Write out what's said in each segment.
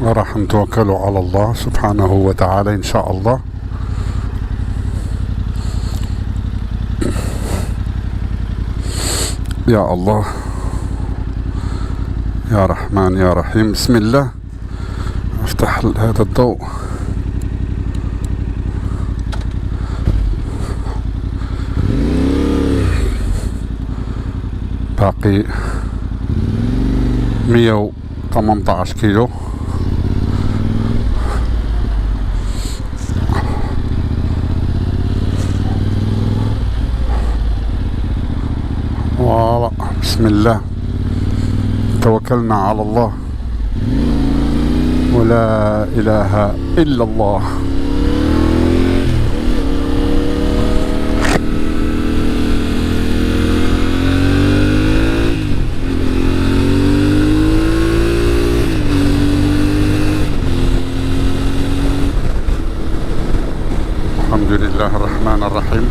وراح نتوكلوا على الله سبحانه وتعالى إن شاء الله. يا الله يا رحمن يا رحيم. بسم الله. افتح هذا الضوء. باقي 118 كيلو. والله بسم الله توكلنا على الله ولا إله إلا الله. الحمد لله الرحمن الرحيم.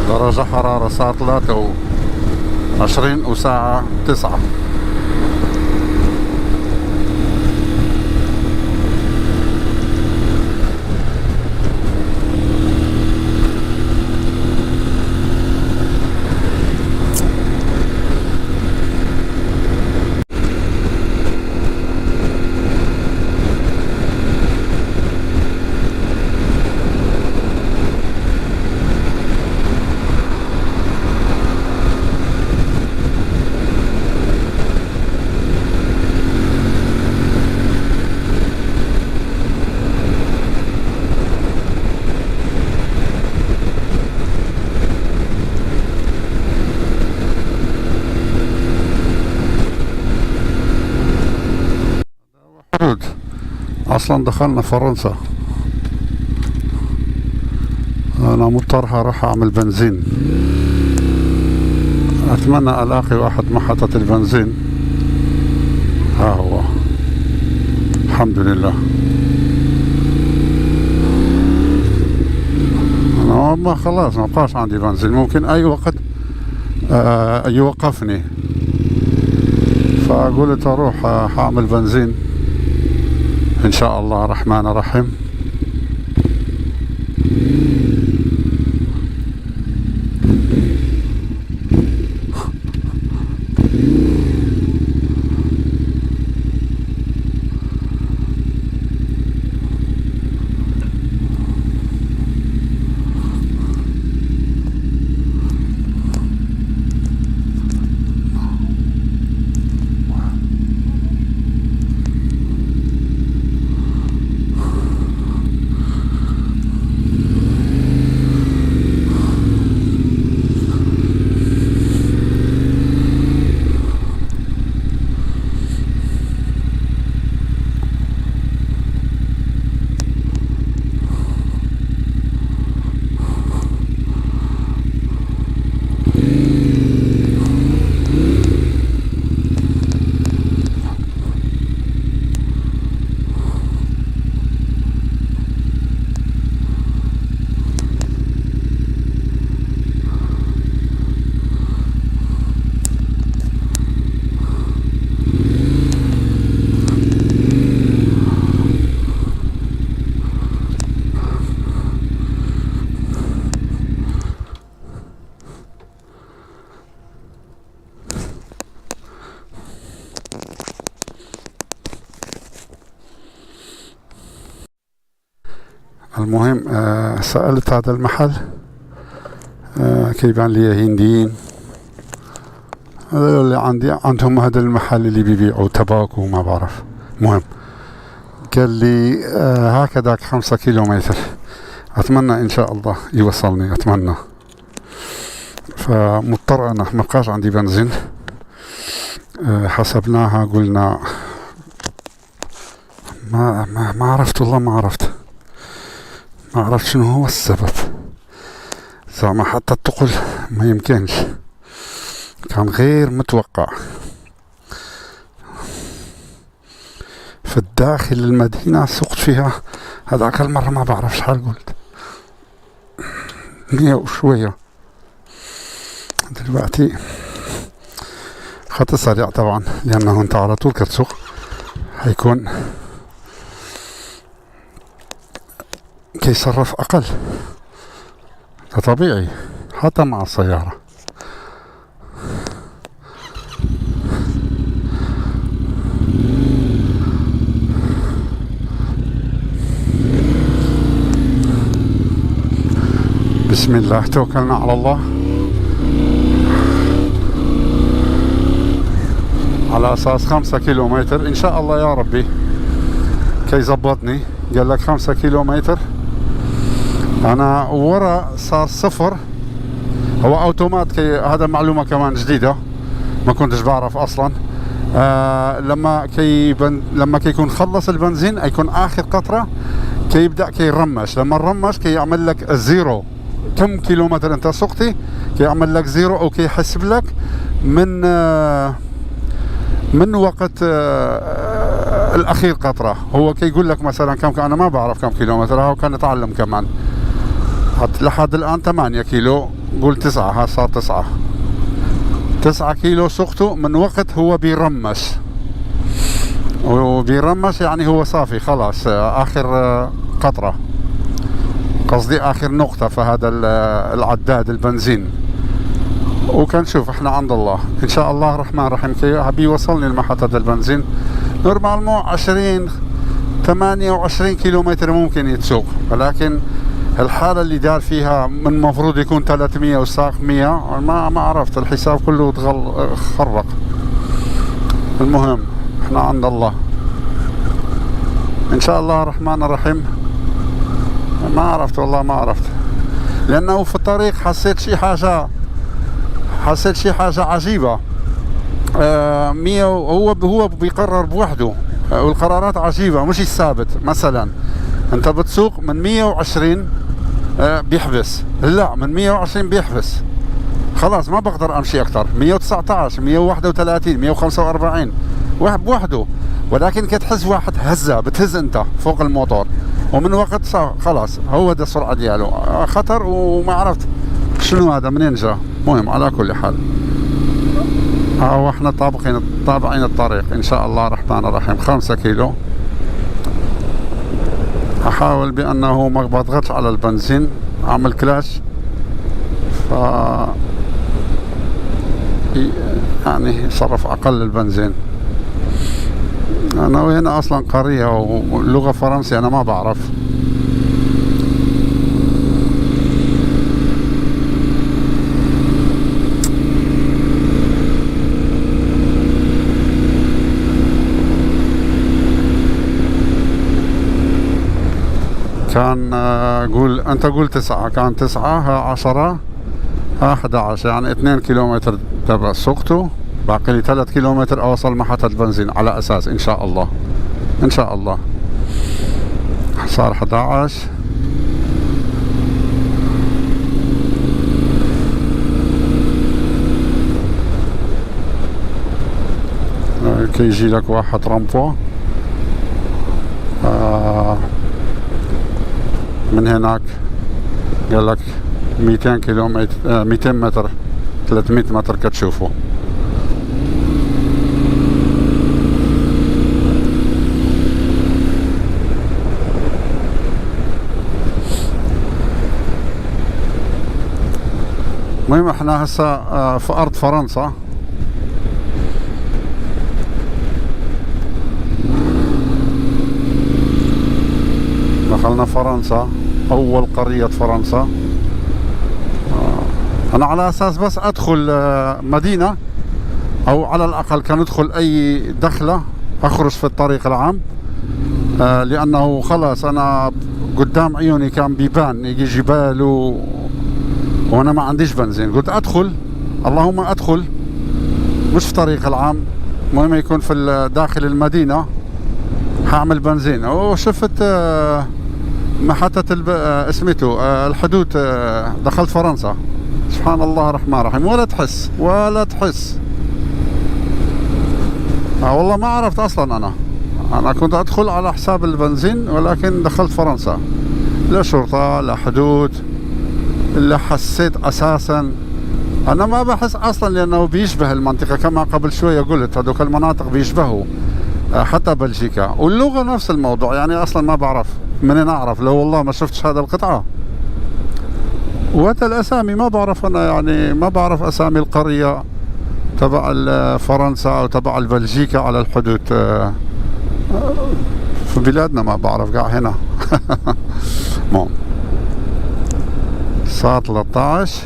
درجة حرارة الساعة 23 وساعة 9. اصلا دخلنا فرنسا. انا مضطر اروح اعمل بنزين. اتمنى الاقي واحد محطة البنزين. ها هو الحمد لله. انا ما خلاص ما بقاش عندي بنزين، ممكن اي وقت يوقفني، فقلت اروح اعمل بنزين إن شاء الله الرحمن الرحيم. المهم سألت هذا المحل كيبان لي هنديين اللي عندهم هذا المحل اللي بيبيعوا تباكو وما بعرف. المهم قال لي هكذا 5 كيلومتر. أتمنى إن شاء الله يوصلني، أتمنى. فمضطر أنا ما بقاش عندي بنزين. حسبناها قلنا ما عرفت والله، ما عرفت شنو هو السبب. زعما حتى الثقل ما يمكنش، كان غير متوقع. في الداخل المدينة سقت فيها هذاك المرة ما بعرف شحال قلت، 100 وشوية. دلوقتي خط سريع طبعا، لأنه انت على طول كتسوق هيكون كيصرف أقل، ده طبيعي حتى مع السيارة. بسم الله، توكلنا على الله، على أساس 5 كيلومتر إن شاء الله يا ربي كي زبطني. قال لك 5 كيلومتر، أنا ورا صار 0. هو أوتومات، كي هذا معلومة كمان جديدة ما كنتش بعرف أصلا. لما كي يكون خلص البنزين، يكون آخر قطرة، كي يبدأ كي يرمش. لما الرمش كي يعمل لك الزيرو، كم كيلومتر انت سقتي، كي يعمل لك زيرو، او كي يحسب لك من وقت الاخير قطرة. هو كي يقول لك مثلا كم، انا ما بعرف كم كيلومتر، هو كان يتعلم كمان لحد الان 8 كيلو، قول 9، ها صار 9 كيلو سقته من وقت هو بيرمش. وبيرمش يعني هو صافي خلاص، اخر قطرة، قصدي اخر نقطة في هذا العداد البنزين. وكنشوف احنا عند الله ان شاء الله الرحمن الرحيم. كي بيوصلني لمحطة البنزين نورمالمون 28 كيلومتر ممكن يتسوق، ولكن الحالة اللي دار فيها من المفروض يكون 300 وساق 100، ما عرفت، الحساب كله خرق. المهم احنا عند الله ان شاء الله الرحمن الرحيم. ما عرفت والله، ما عرفت، لانه في الطريق حسيت شي حاجة عجيبة. 100 هو بيقرر بوحده، والقرارات عجيبة مش ثابت. مثلا انت بتسوق من 120 بيحبس، لا من 120 بيحبس، خلاص ما بقدر امشي اكتر. 119 131 145 بوحده، ولكن كتحس واحد هزة بتهز انت فوق الموتور، ومن وقت خلاص هو ده السرعة دياله خطر، وما عرفت شنو هذا منين جا. مهم على كل حال احنا طابعين الطريق ان شاء الله الرحمن الرحيم. 5 كيلو، احاول بانه ما بضغطش على البنزين، اعمل كلاش، يعني صرف اقل البنزين. انا هنا اصلا قرية واللغة فرنسي انا ما بعرف. كان انت قول 9، كان 9، ها 10، ها 11، يعني 2 كيلومتر تبع سوقته، باقي لي 3 كيلومتر اوصل محطة البنزين على اساس ان شاء الله. ان شاء الله صار 11. كي يجي لك واحد رمبو من هناك، قال لك 200 كيلومتر 200 متر 300 متر كتشوفوا. المهم احنا هسه في ارض فرنسا، دخلنا فرنسا، اول قرية فرنسا. انا على اساس بس ادخل مدينة، او على الاقل كان ادخل اي دخلة اخرج في الطريق العام، لانه خلاص انا قدام عيوني كان بيبان يجي جبال وانا ما عنديش بنزين. قلت ادخل، اللهم ادخل مش في طريق العام، المهم يكون في داخل المدينة أعمل بنزين. وشفت محطة اسمته الحدود، دخلت فرنسا. سبحان الله الرحمن الرحيم، ولا تحس. والله ما عرفت أصلا. أنا كنت أدخل على حساب البنزين، ولكن دخلت فرنسا لا شرطة لا حدود، لا حسيت أساسا. أنا ما بحس أصلا، لأنه بيشبه المنطقة كما قبل شوية قلت. هذوك المناطق بيشبهوا حتى بلجيكا، واللغة نفس الموضوع. يعني أصلا ما بعرف منين أعرف لو والله ما شفتش هذا القطعة. وحتى الأسامي ما بعرف أنا، يعني ما بعرف أسامي القرية تبع فرنسا أو تبع بلجيكا على الحدود. في بلادنا ما بعرف، قاع هنا. مو الساعة 13.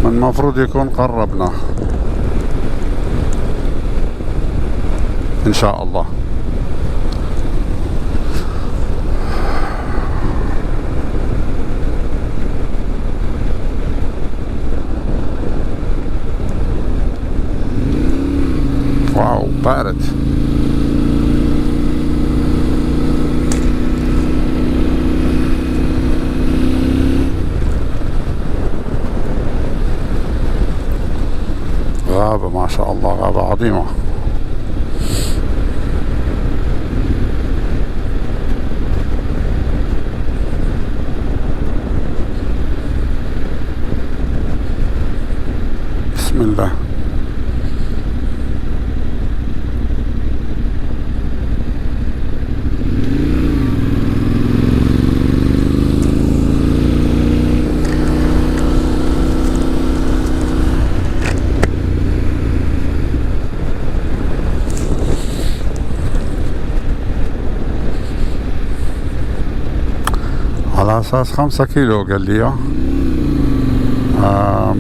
من المفروض يكون قربنا إن شاء الله. واو بارد. غابة ما شاء الله، غابة عظيمة. بسم الله. على أساس 5 كيلو قال لي.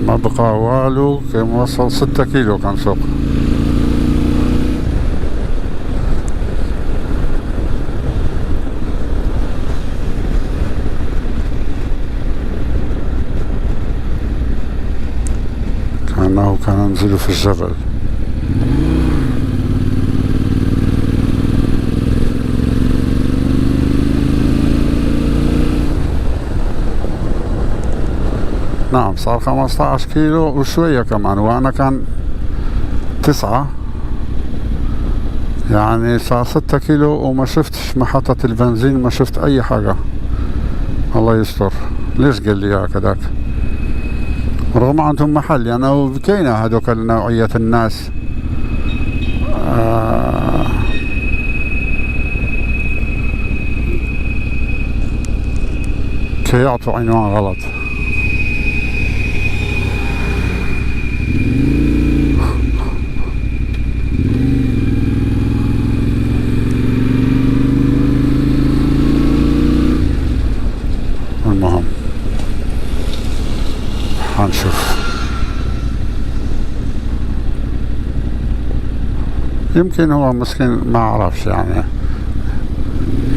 ما بقى والو، كان وصل 6 كيلو كان سوق. كأنه كان ينزل في الجبل. نعم صار 15 كيلو وشوية كمان، وأنا كان 9، يعني صار 6 كيلو وما شفتش محطة البنزين، ما شفت أي حاجة. الله يستر. ليش قال لي هكذاك؟ رغم عندهم محل، يعني بكينا هذوك النوعية الناس. كي يعطوا عنوان غلط. المهم حنشوف. يمكن هو مسكين ما عرفش، يعني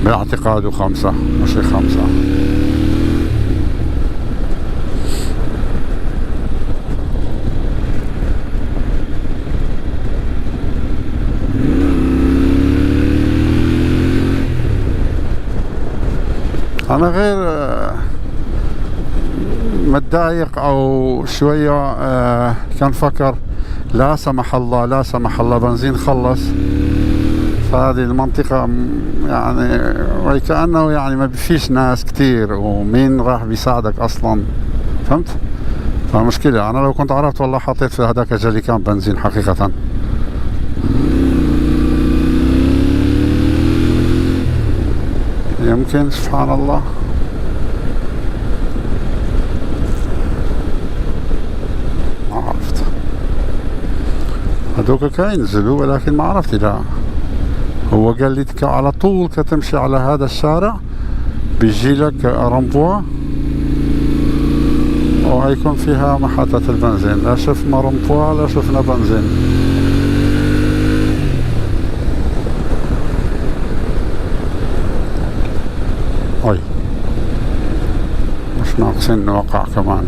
باعتقاده 5 مش 5. أنا غير متضايق أو شوية. كان فكر لا سمح الله لا سمح الله بنزين خلص في هذه المنطقة، يعني وكأنه يعني ما بفيش ناس كتير، ومين راح بيساعدك أصلا؟ فهمت؟ فمشكلة. أنا لو كنت عرفت والله حطيت في هذاك الجريكان بنزين حقيقة. يمكن سبحان الله. ما عرفت. هذوك كينزلوا، ولكن ما عرفت. لا هو قال لي على طول كتمشي على هذا الشارع بيجي لك رمبوة وهيكون فيها محطة البنزين. لا شفنا رمبوة لا شفنا بنزين. مش ناقصين نوقع كمان.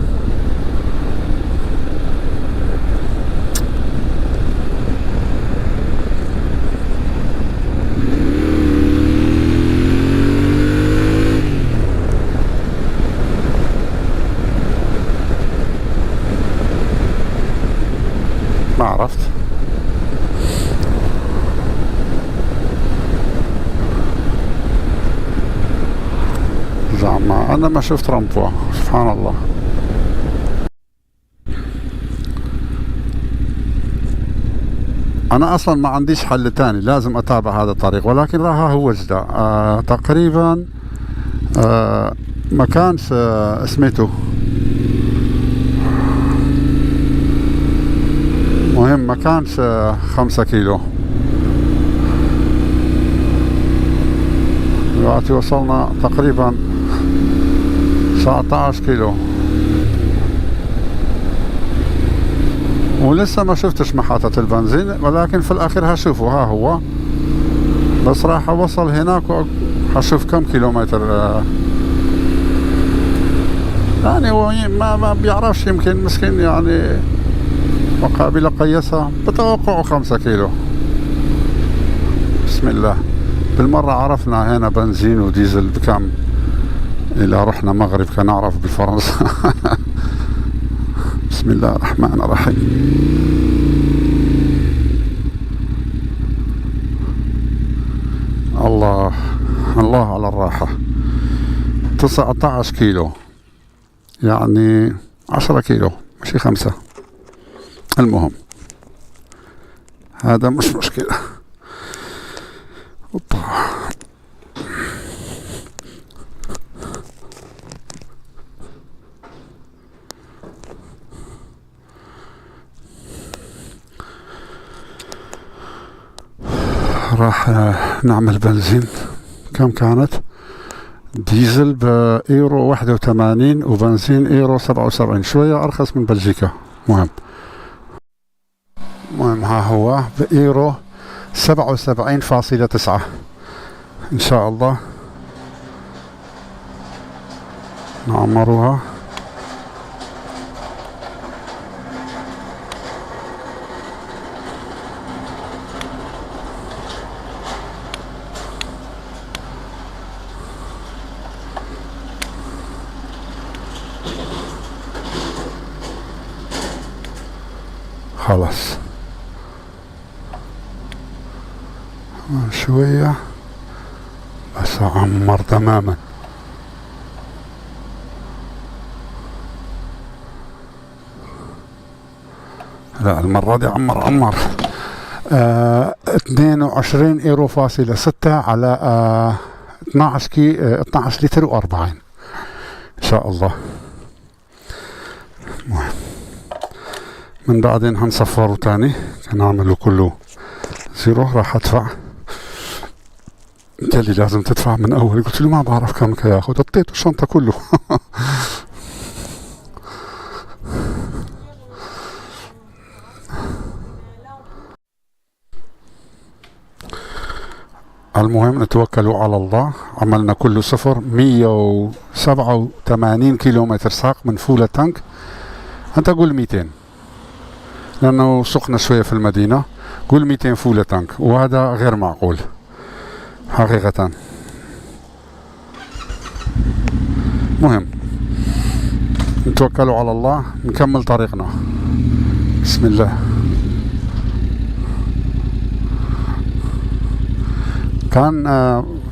ما عرفت. زعما أنا ما شفت رمبوه، سبحان الله. أنا أصلا ما عنديش حل تاني، لازم أتابع هذا الطريق، ولكن راها هو جدة تقريبا مكان سميته، مهم مكان 5 كيلو. دلوقتي وصلنا تقريبا 19 كيلو، ولسه ما شفتش محطة البنزين، ولكن في الأخير هشوفه. ها هو، بس راح أوصل هناك وهشوف كم كيلومتر. يعني هو ما بيعرفش، يمكن مسكين يعني وقابل قيسها بتوقعه 5 كيلو. بسم الله. بالمرة عرفنا هنا بنزين وديزل بكم، إذا رحنا مغرب كنعرف بفرنسا. بسم الله الرحمن الرحيم. الله الله على الراحة. 19 كيلو، يعني 10 كيلو مش 5. المهم هذا مش مشكلة. راح نعمل بنزين. كم كانت؟ ديزل بإيرو 81 وبنزين إيرو 77، شوية أرخص من بلجيكا. مهم ها هو بإيرو 77.9 إن شاء الله نعمروها. خلاص شوية بس أعمر تماما. لا المرة دي عمر 22 ايرو فاصلة 6 على 12 لتر و40 ان شاء الله. مهم. من بعدين هنصفره تاني، هنعمله كله زيرو. راح ادفع، قال لي لازم تدفع من اول، قلت له ما بعرف كم ياخذ، حطيته الشنطه كله. المهم نتوكلوا على الله. عملنا كله صفر. 187 كيلومتر ساق من فول تانك. انت قول 200 لانه سقنا شويه في المدينه، قول 200 فول تانك، وهذا غير معقول حقيقه. مهم نتوكلوا على الله، نكمل طريقنا. بسم الله.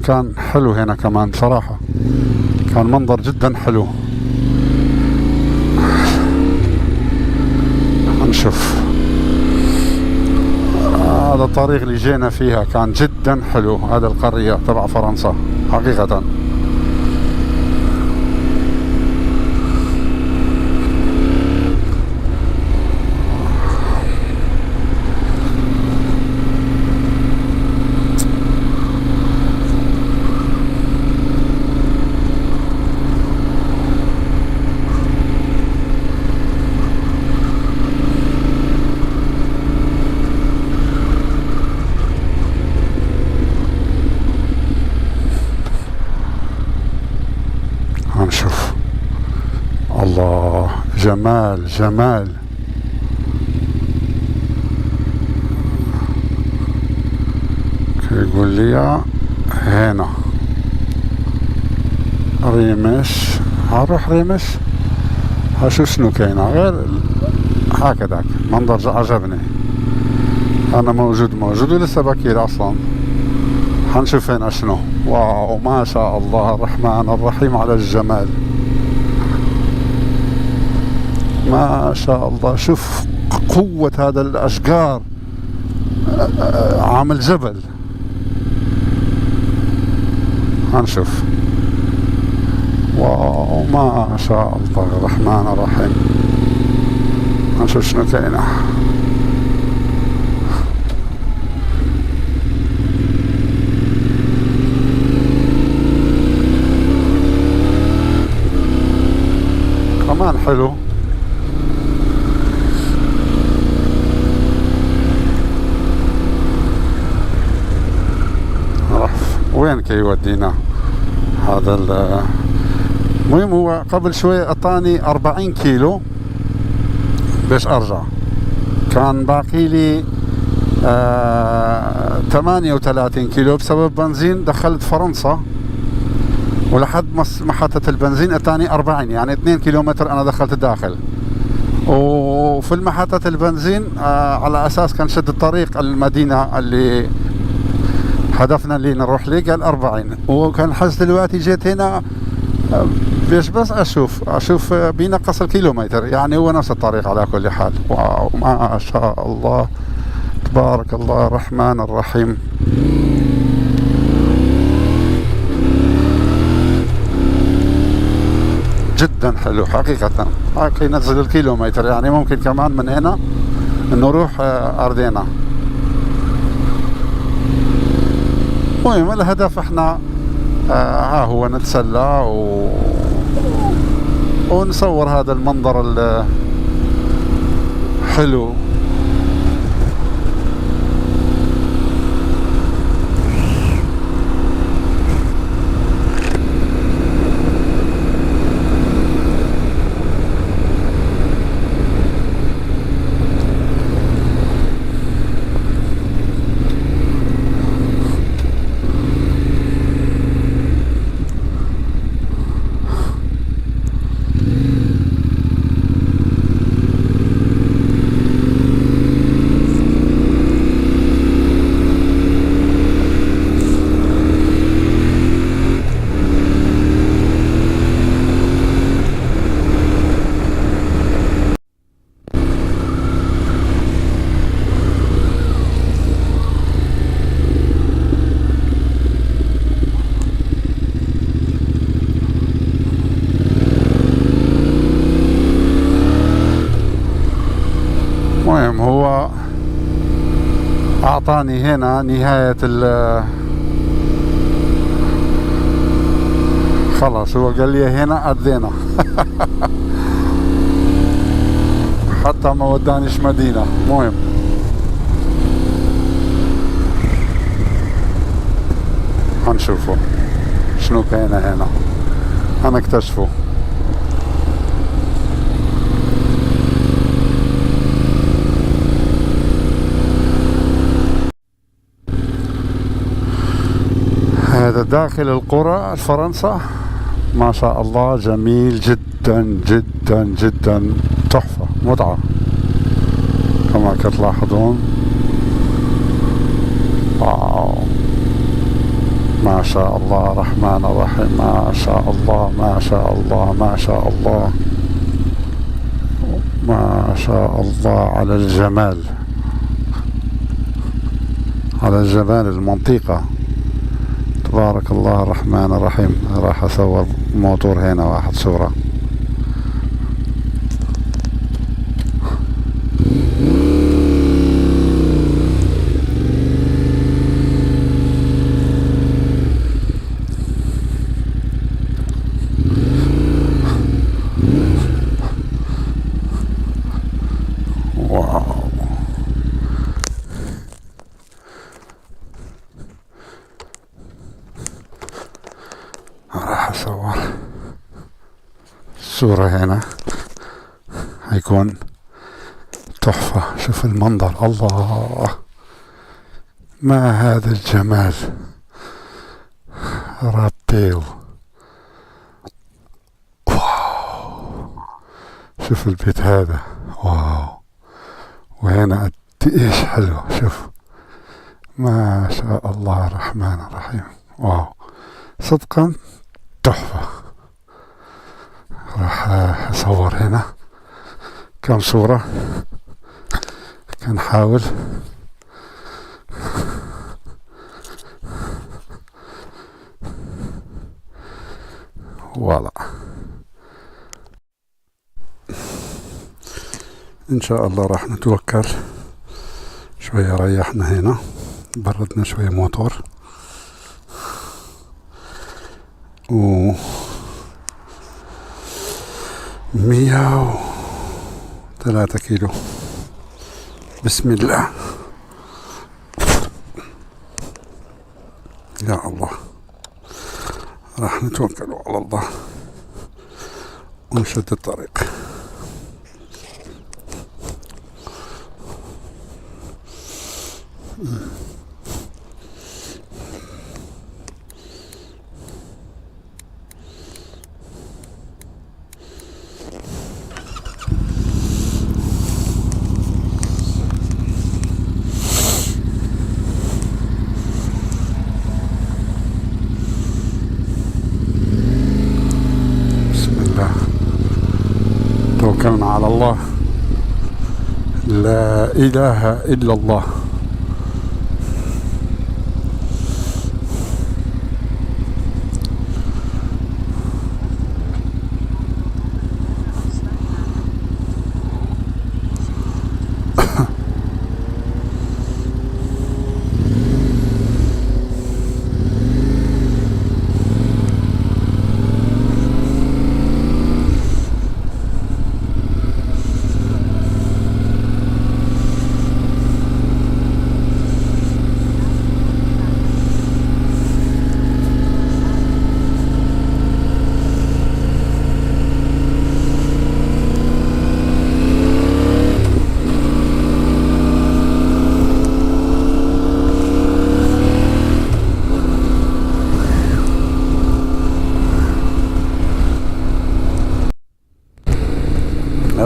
كان حلو هنا كمان صراحة، كان منظر جدا حلو. نشوف هذا الطريق اللي جينا فيها كان جدا حلو. هذا القرية تبع فرنسا حقيقة. الله، جمال جمال. يقول لي هنا ريمش، هروح ريمش هشوف شنو كاينه غير هكذاك منظر عجبني. انا موجود ولسه بكير اصلا، حنشوف هنا شنو. واو ما شاء الله الرحمن الرحيم على الجمال، ما شاء الله. شوف قوة هذا الاشجار، عامل جبل. هنشوف. واو ما شاء الله الرحمن الرحيم. هنشوف شنو كاينه. كمان حلو. وين كي يودينا هذا المهم. هو قبل شوي اعطاني 40 كيلو باش ارجع، كان باقي لي 38 كيلو بسبب بنزين دخلت فرنسا، ولحد محطة البنزين اعطاني 40، يعني 2 كيلومتر انا دخلت الداخل. وفي المحطة البنزين على اساس كان شد الطريق المدينة اللي هدفنا اللي نروح ليه قال 40، وكان حس دلوقتي جيت هنا باش بس اشوف بينقص الكيلومتر، يعني هو نفس الطريق على كل حال. واو ما شاء الله تبارك الله الرحمن الرحيم. جدا حلو حقيقة. هاكي ينزل الكيلومتر، يعني ممكن كمان من هنا نروح أردينا. المهم الهدف احنا ها هو نتسلى ونصور هذا المنظر الحلو. المهم هو اعطاني هنا نهاية خلاص، هو قال لي هنا أدينا حتى ما ودانيش مدينة. مهم هنشوفه شنو كاين هنا، هنكتشفه. هذا داخل القرى الفرنسا، ما شاء الله جميل جدا جدا جدا، تحفة متعة كما تلاحظون. واو ما شاء الله الرحمن الرحيم، ما شاء الله ما شاء الله ما شاء الله ما شاء الله على الجمال، على جمال المنطقة. تبارك الله الرحمن الرحيم. راح اصور موتور هنا واحد صورة. واو راح اصور صورة هنا. حيكون تحفة. شوف المنظر، الله ما هذا الجمال، رابيو. واو شوف البيت هذا، واو. وهنا قد ايش حلو، شوف ما شاء الله الرحمن الرحيم. واو صدقا تحفة. راح اصور هنا كم صورة، كنحاول. فوالا ان شاء الله راح نتوكل شوية. ريحنا هنا، بردنا شوية موتور، و 103 كيلو. بسم الله، يا الله. راح نتوكل على الله ونشد الطريق. توكلنا على الله، لا إله إلا الله.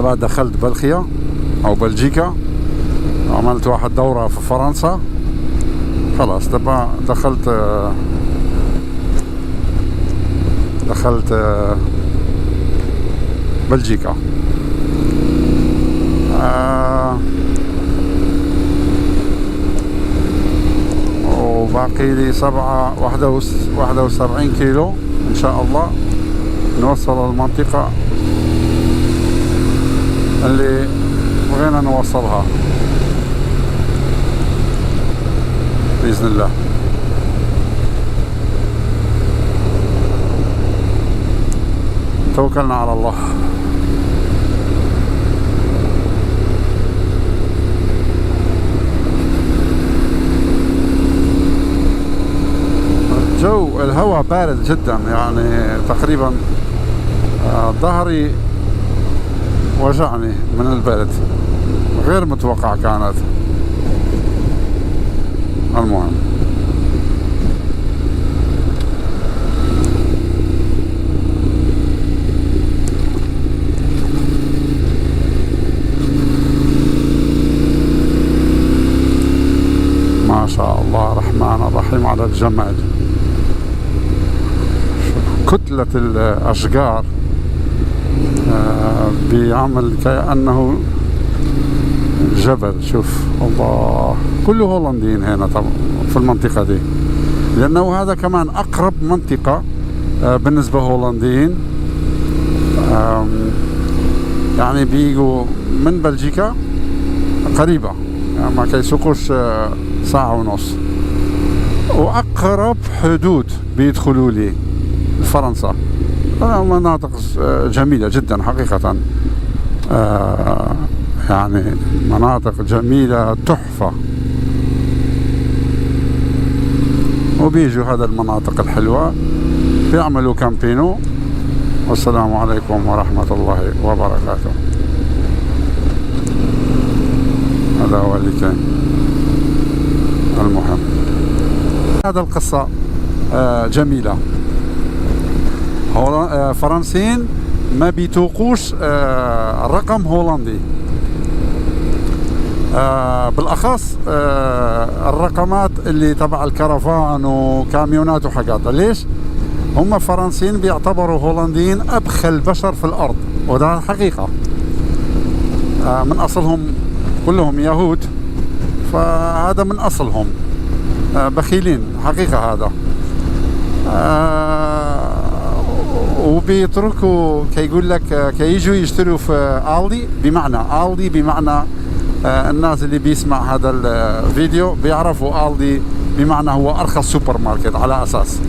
بعد دخلت بلخيا او بلجيكا، عملت واحد دورة في فرنسا، خلاص دابا دخلت بلجيكا. وباقي لي 71 كيلو ان شاء الله نوصل المنطقة اللي بغينا نوصلها بإذن الله. توكلنا على الله. الهواء بارد جدا، يعني تقريبا ظهري وجعني من البرد، غير متوقع كانت. المهم ما شاء الله الرحمن الرحيم على الجمال. كتلة الأشجار بيعمل كأنه جبل. شوف الله، كله هولنديين هنا طبعا في المنطقة دي، لأنه هذا كمان أقرب منطقة بالنسبة هولنديين. يعني بيجوا من بلجيكا قريبة، يعني ما كيسوقوش ساعة ونص. وأقرب حدود بيدخلوا لي فرنسا. مناطق جميلة جدا حقيقة، يعني مناطق جميلة تحفة. وبيجوا هذا المناطق الحلوة بيعملوا كامبينو. والسلام عليكم ورحمة الله وبركاته. هذا القصة جميلة. فرنسيين ما بيتوقوش رقم هولندي، بالأخص الرقمات اللي تبع الكرفان وكاميونات وحاجات. ليش؟ هم فرنسيين بيعتبروا هولنديين أبخل بشر في الأرض، وده حقيقة. من أصلهم كلهم يهود، فهذا من أصلهم بخيلين حقيقة هذا. وبيتركوا كي يقول لك كي يجوا يشتروا في آلدي، بمعنى الناس اللي بيسمع هذا الفيديو بيعرفوا آلدي بمعنى هو أرخص سوبر ماركت على أساس،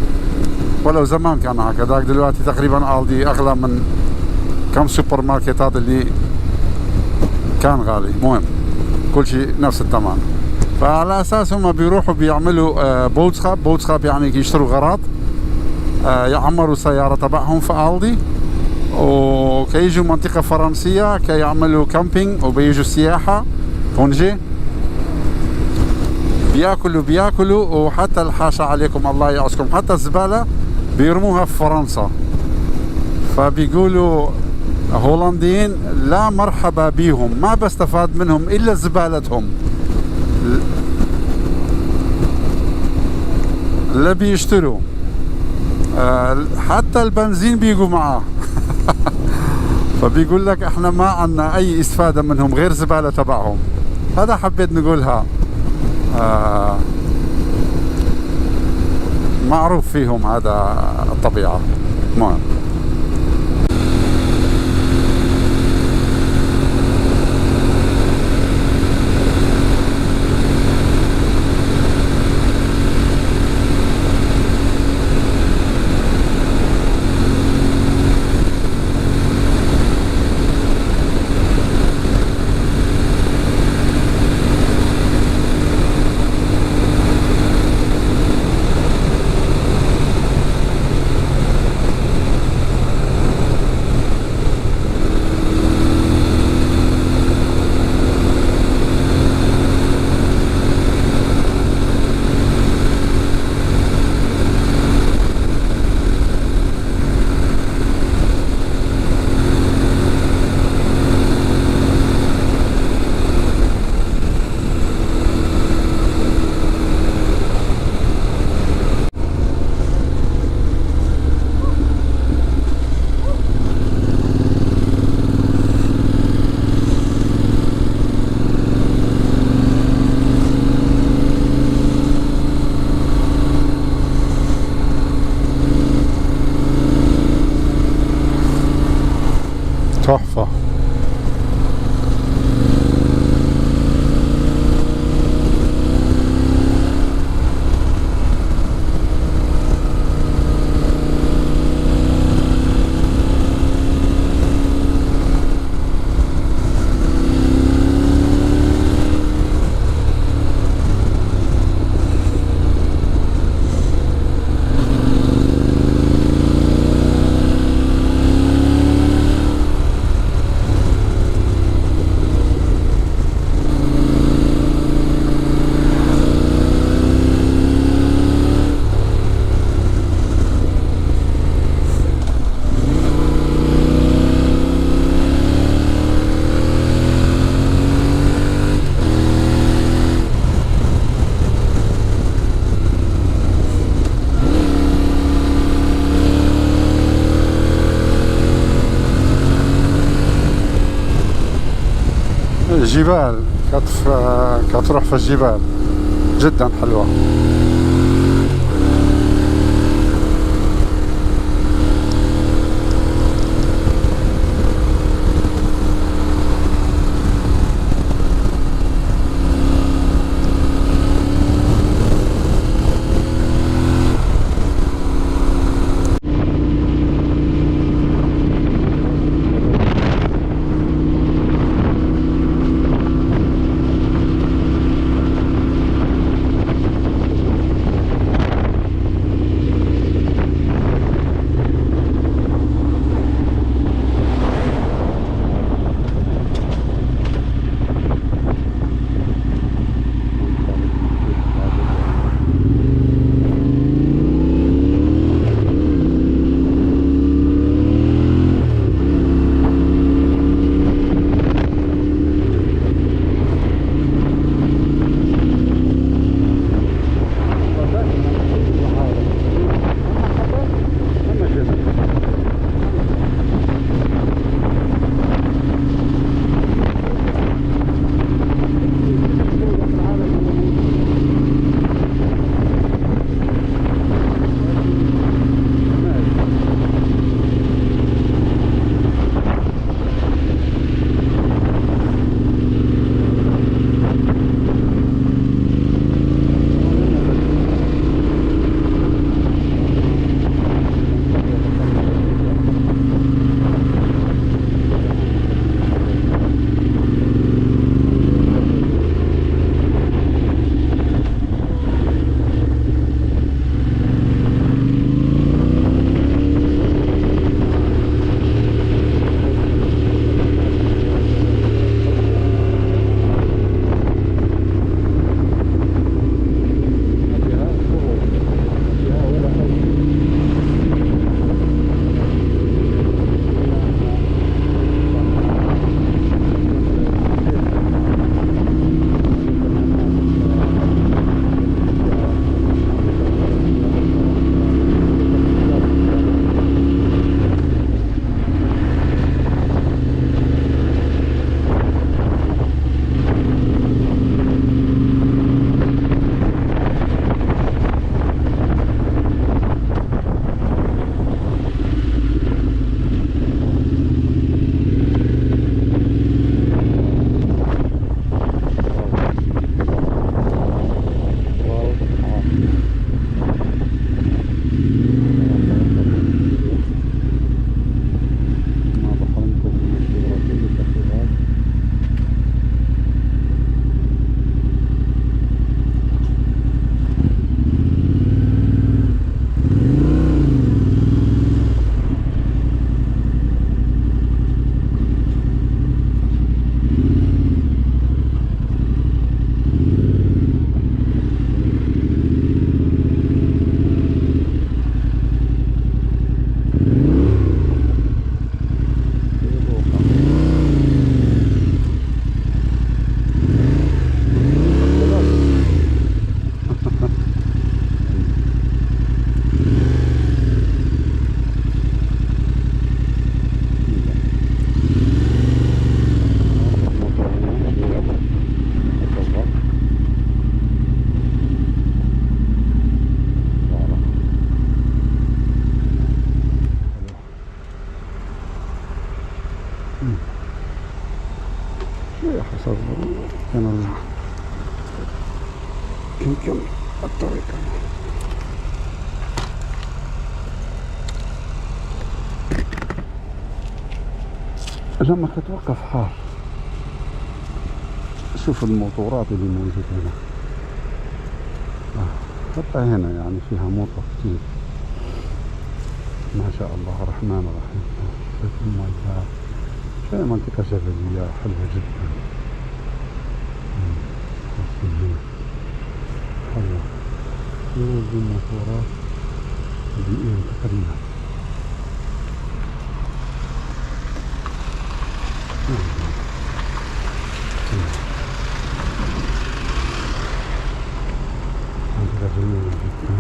ولو زمان كان هكذا. دلوقتي تقريبا آلدي أغلى من كم سوبر ماركتات اللي كان غالي. مهم كل شيء نفس الثمن. فعلى أساس هم بيروحوا بيعملوا بوتسخاب يعني يشتروا غراض، يعمروا سيارة تبعهم في آلدي، وكي يجوا منطقة فرنسية كي يعملوا كامبينج وبيجوا سياحة كونجي، بياكلوا وحتى الحاشا عليكم الله يعصكم حتى الزبالة بيرموها في فرنسا. فبيقولوا هولنديين لا مرحبا بيهم، ما بستفاد منهم إلا زبالتهم. لا بيشتروا حتى البنزين بيجوا معاه. فبيقول لك احنا ما عنا اي استفادة منهم غير زبالة تبعهم. هذا حبيت نقولها، معروف فيهم هذا الطبيعة. مهم. تحفة. جبال كتروح في الجبال جدا حلوة. شوية حسب كان كم الطريق. لما تتوقف حار شوف الموتورات اللي موجودة هنا، حتى هنا يعني فيها موتور كتير ما شاء الله الرحمن الرحيم. شوف المياه، شوية منطقة جبلية حلوة جدا. حلوة يوجد الموتورات بيئين تقريبا. منطقة جميلة جدا.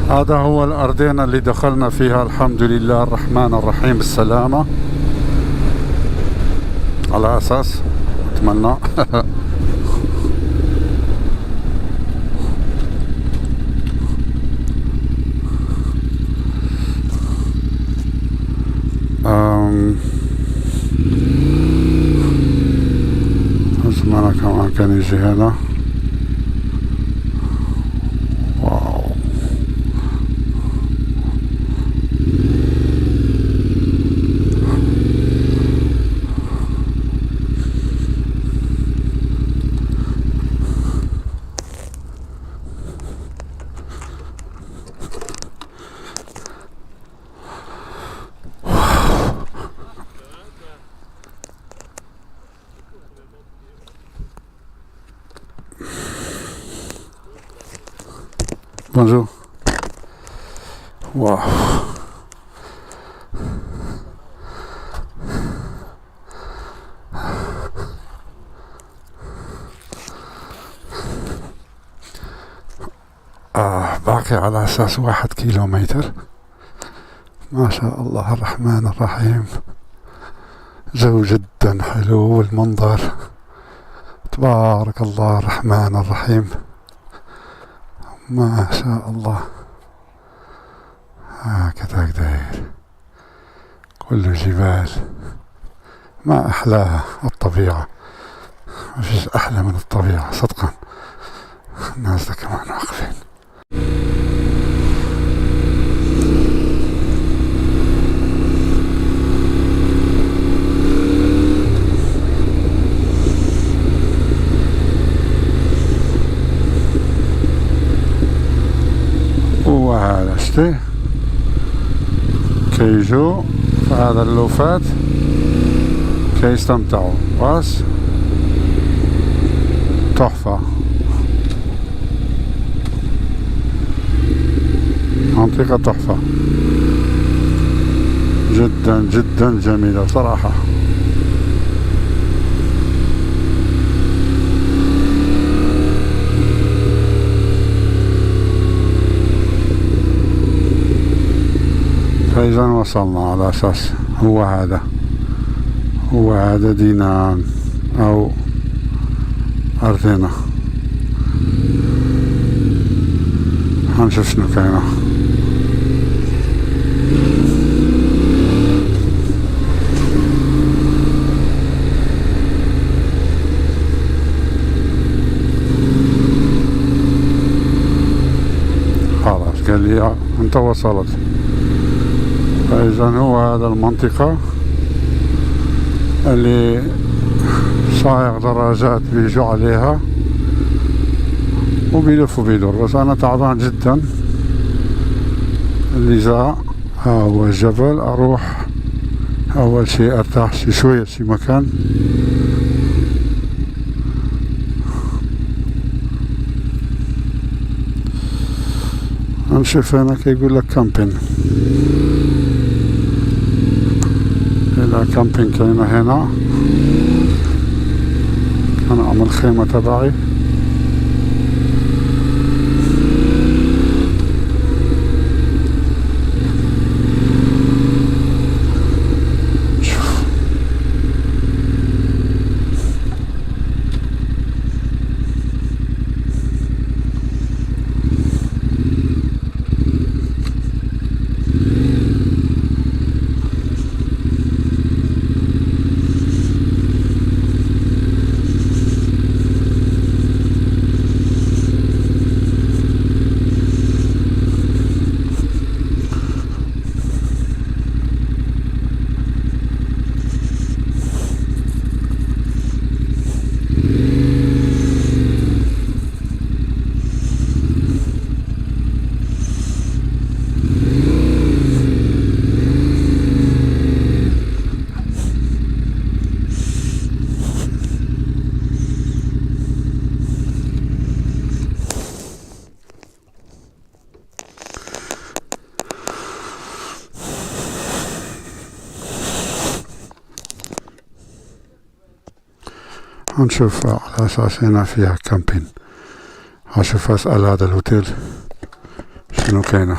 هذا هو الأرضين اللي دخلنا فيها الحمد لله الرحمن الرحيم بالسلامة، على أساس أتمنى أتمنى كمان كان يجي هنا. Bonjour. Wow. باقي على أساس 1 كيلومتر. ما شاء الله الرحمن الرحيم، جو جدا حلو والمنظر تبارك الله الرحمن الرحيم ما شاء الله. هكذا داير كله جبال، ما أحلاها الطبيعة، ما فيش أحلى من الطبيعة صدقا. الناس ده كمان واقفين. وهذا شتي كيجوا في هذا اللوفات كيستمتعوا، بس تحفة. منطقة تحفة جدا جدا جميلة بصراحة. فإذا وصلنا على أساس هو هذا دينان أو أرضنا. هنشوف شنو كاينه. خلاص قال لي انت وصلت. فإذا هو هذا المنطقة اللي سائق دراجات بيجوا عليها وبيلف وبيدور، بس أنا تعبان جدا لذا ها هو الجبل. أروح أول شيء أرتاح شوية في مكان نشوف هناك يقول لك كامبين. إلى كامبين كاينة هنا. أنا أعمل خيمة تبعي. هنشوف على أساس هنا فيها كامبين. هشوف أسأل هذا الهوتيل شنو كاينه.